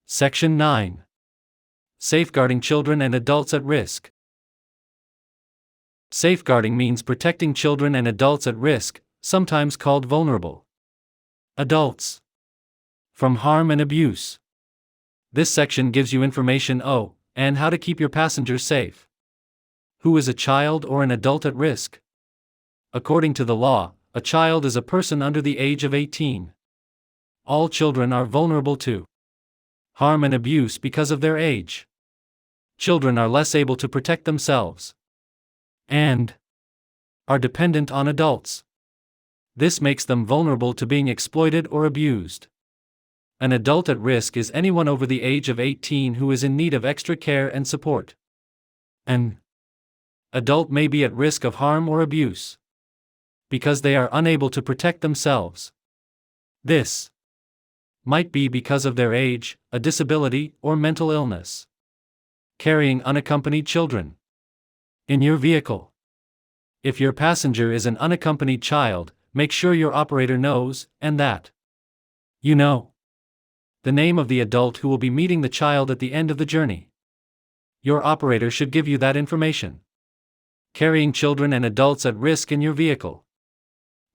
Section 9. Safeguarding children and adults at risk. Safeguarding means protecting children and adults at risk, sometimes called vulnerable adults, from harm and abuse. This section gives you information and how to keep your passengers safe. Who is a child or an adult at risk? According to the law, a child is a person under the age of 18. All children are vulnerable to harm and abuse because of their age. Children are less able to protect themselves and are dependent on adults. This makes them vulnerable to being exploited or abused. An adult at risk is anyone over the age of 18 who is in need of extra care and support. An adult may be at risk of harm or abuse because they are unable to protect themselves. This might be because of their age, a disability, or mental illness. Carrying unaccompanied children in your vehicle. If your passenger is an unaccompanied child, make sure your operator knows, and that you know the name of the adult who will be meeting the child at the end of the journey. Your operator should give you that information. Carrying children and adults at risk in your vehicle.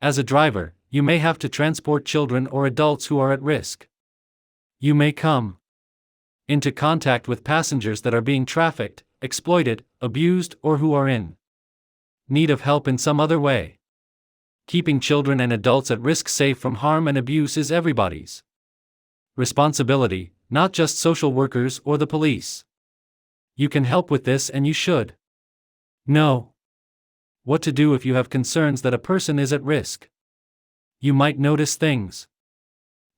As a driver, you may have to transport children or adults who are at risk. You may come into contact with passengers that are being trafficked, exploited, abused, or who are in need of help in some other way. Keeping children and adults at risk safe from harm and abuse is everybody's responsibility, not just social workers or the police. You can help with this, and you should know what to do if you have concerns that a person is at risk. You might notice things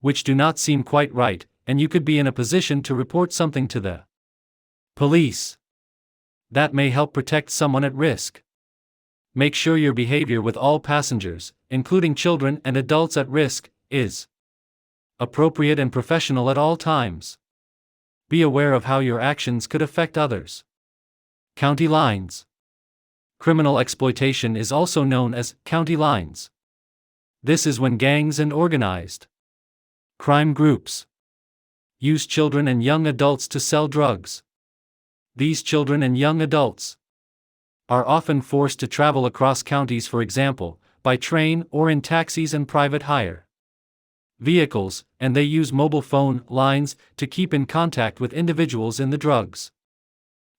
which do not seem quite right, and you could be in a position to report something to the police. That may help protect someone at risk. Make sure your behavior with all passengers, including children and adults at risk, is appropriate and professional at all times. Be aware of how your actions could affect others. County lines. Criminal exploitation is also known as county lines. This is when gangs and organized crime groups use children and young adults to sell drugs. These children and young adults are often forced to travel across counties, for example, by train or in taxis and private hire vehicles, and they use mobile phone lines to keep in contact with individuals in the drugs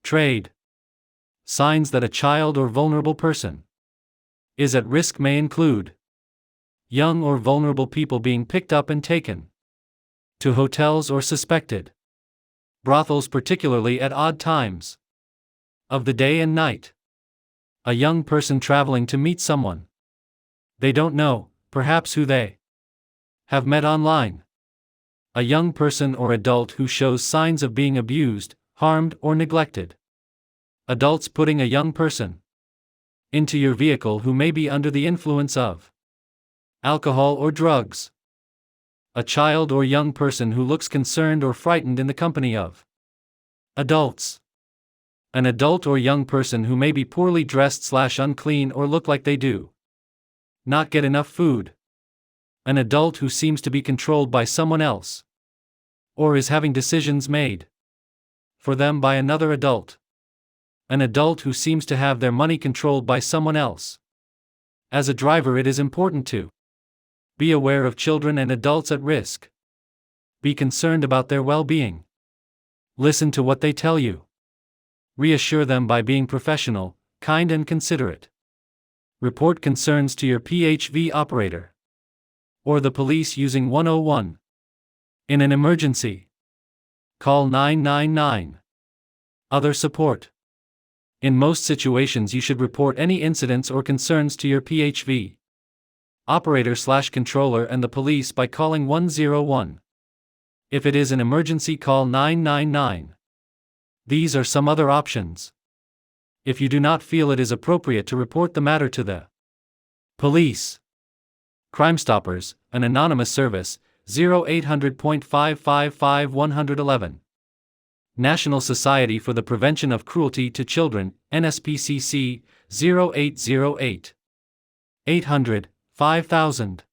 trade. Signs that a child or vulnerable person is at risk may include young or vulnerable people being picked up and taken to hotels or suspected brothels, particularly at odd times of the day and night. A young person traveling to meet someone they don't know, perhaps who they have met online. A young person or adult who shows signs of being abused, harmed, or neglected. Adults putting a young person into your vehicle who may be under the influence of alcohol or drugs. A child or young person who looks concerned or frightened in the company of adults. An adult or young person who may be poorly dressed / unclean or look like they do not get enough food. An adult who seems to be controlled by someone else or is having decisions made for them by another adult. An adult who seems to have their money controlled by someone else. As a driver, it is important to be aware of children and adults at risk. Be concerned about their well-being. Listen to what they tell you. Reassure them by being professional, kind, and considerate. Report concerns to your PHV operator or the police using 101. In an emergency, call 999. Other support. In most situations, you should report any incidents or concerns to your PHV operator / controller and the police by calling 101. If it is an emergency, call 999. These are some other options. If you do not feel it is appropriate to report the matter to the police, Crime Stoppers, an anonymous service, 0800.555-111. National Society for the Prevention of Cruelty to Children, NSPCC, 0808 800 5000.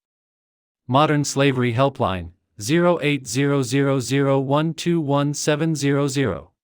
Modern Slavery Helpline, 080001211700.